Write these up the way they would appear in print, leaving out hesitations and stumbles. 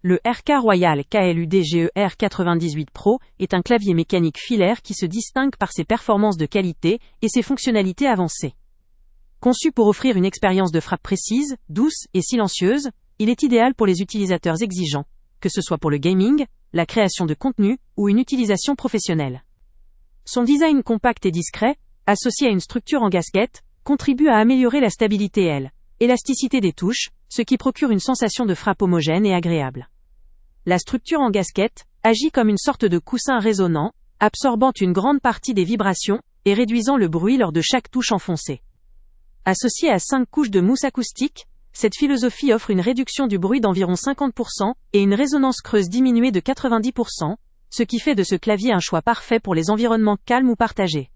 Le RK Royal KLUDGE R98 Pro est un clavier mécanique filaire qui se distingue par ses performances de qualité et ses fonctionnalités avancées. Conçu pour offrir une expérience de frappe précise, douce et silencieuse, il est idéal pour les utilisateurs exigeants, que ce soit pour le gaming, la création de contenu ou une utilisation professionnelle. Son design compact et discret, associé à une structure en gasquette, contribue à améliorer la stabilité et l'élasticité des touches, ce qui procure une sensation de frappe homogène et agréable. La structure en gasquette agit comme une sorte de coussin résonnant, absorbant une grande partie des vibrations et réduisant le bruit lors de chaque touche enfoncée. Associée à 5 couches de mousse acoustique, cette philosophie offre une réduction du bruit d'environ 50% et une résonance creuse diminuée de 90%, ce qui fait de ce clavier un choix parfait pour les environnements calmes ou partagés.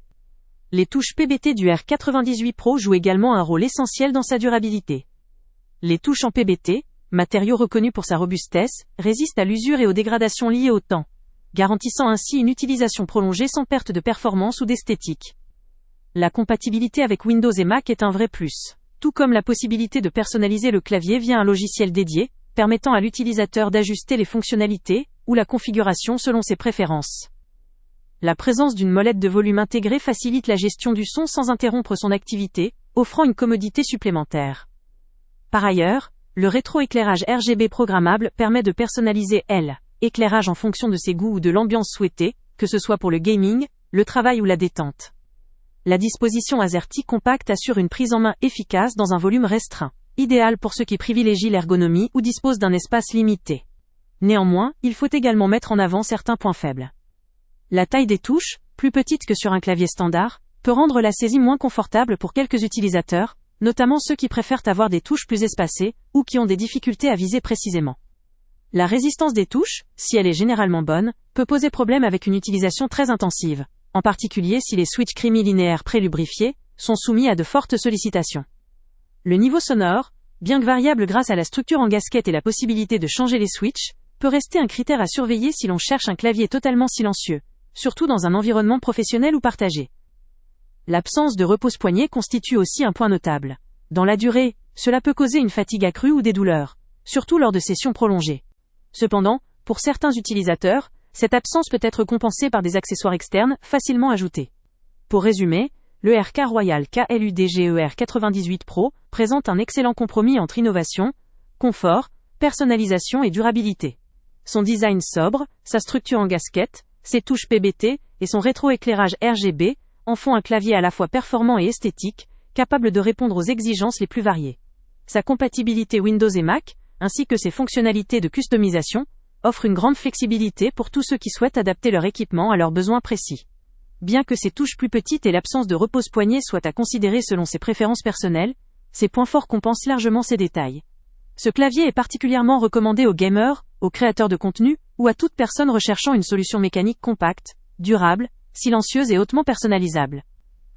Les touches PBT du R98 Pro jouent également un rôle essentiel dans sa durabilité. Les touches en PBT, matériau reconnu pour sa robustesse, résistent à l'usure et aux dégradations liées au temps, garantissant ainsi une utilisation prolongée sans perte de performance ou d'esthétique. La compatibilité avec Windows et Mac est un vrai plus, tout comme la possibilité de personnaliser le clavier via un logiciel dédié, permettant à l'utilisateur d'ajuster les fonctionnalités ou la configuration selon ses préférences. La présence d'une molette de volume intégrée facilite la gestion du son sans interrompre son activité, offrant une commodité supplémentaire. Par ailleurs, le rétroéclairage RGB programmable permet de personnaliser l'éclairage en fonction de ses goûts ou de l'ambiance souhaitée, que ce soit pour le gaming, le travail ou la détente. La disposition AZERTY compacte assure une prise en main efficace dans un volume restreint, idéal pour ceux qui privilégient l'ergonomie ou disposent d'un espace limité. Néanmoins, il faut également mettre en avant certains points faibles. La taille des touches, plus petite que sur un clavier standard, peut rendre la saisie moins confortable pour quelques utilisateurs, notamment ceux qui préfèrent avoir des touches plus espacées ou qui ont des difficultés à viser précisément. La résistance des touches, si elle est généralement bonne, peut poser problème avec une utilisation très intensive, en particulier si les switches crimi-linéaires pré-lubrifiés sont soumis à de fortes sollicitations. Le niveau sonore, bien que variable grâce à la structure en gasquette et la possibilité de changer les switches, peut rester un critère à surveiller si l'on cherche un clavier totalement silencieux, surtout dans un environnement professionnel ou partagé. L'absence de repose-poignet constitue aussi un point notable. Dans la durée, cela peut causer une fatigue accrue ou des douleurs, surtout lors de sessions prolongées. Cependant, pour certains utilisateurs, cette absence peut être compensée par des accessoires externes facilement ajoutés. Pour résumer, le RK Royal KLUDGE R98 Pro présente un excellent compromis entre innovation, confort, personnalisation et durabilité. Son design sobre, sa structure en gasquette, ses touches PBT et son rétroéclairage RGB en font un clavier à la fois performant et esthétique, capable de répondre aux exigences les plus variées. Sa compatibilité Windows et Mac, ainsi que ses fonctionnalités de customisation, offrent une grande flexibilité pour tous ceux qui souhaitent adapter leur équipement à leurs besoins précis. Bien que ses touches plus petites et l'absence de repose-poignet soient à considérer selon ses préférences personnelles, ses points forts compensent largement ces détails. Ce clavier est particulièrement recommandé aux gamers, aux créateurs de contenu, ou à toute personne recherchant une solution mécanique compacte, durable, silencieuse et hautement personnalisable.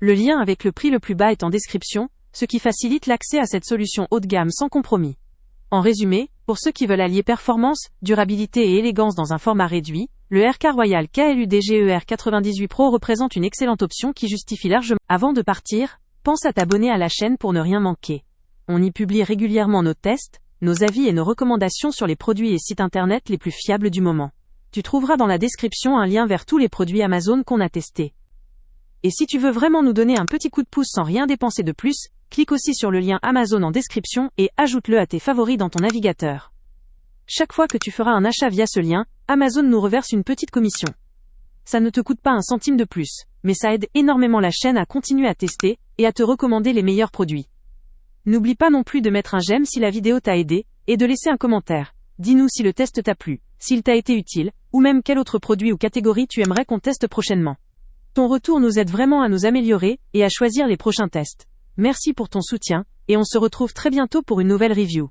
Le lien avec le prix le plus bas est en description, ce qui facilite l'accès à cette solution haut de gamme sans compromis. En résumé, pour ceux qui veulent allier performance, durabilité et élégance dans un format réduit, le RK Royal KLUDGE R98 Pro représente une excellente option qui justifie largement. Avant de partir, pense à t'abonner à la chaîne pour ne rien manquer. On y publie régulièrement nos tests, nos avis et nos recommandations sur les produits et sites internet les plus fiables du moment. Tu trouveras dans la description un lien vers tous les produits Amazon qu'on a testés. Et si tu veux vraiment nous donner un petit coup de pouce sans rien dépenser de plus, clique aussi sur le lien Amazon en description et ajoute-le à tes favoris dans ton navigateur. Chaque fois que tu feras un achat via ce lien, Amazon nous reverse une petite commission. Ça ne te coûte pas un centime de plus, mais ça aide énormément la chaîne à continuer à tester et à te recommander les meilleurs produits. N'oublie pas non plus de mettre un j'aime si la vidéo t'a aidé, et de laisser un commentaire. Dis-nous si le test t'a plu, s'il t'a été utile, ou même quel autre produit ou catégorie tu aimerais qu'on teste prochainement. Ton retour nous aide vraiment à nous améliorer et à choisir les prochains tests. Merci pour ton soutien, et on se retrouve très bientôt pour une nouvelle review.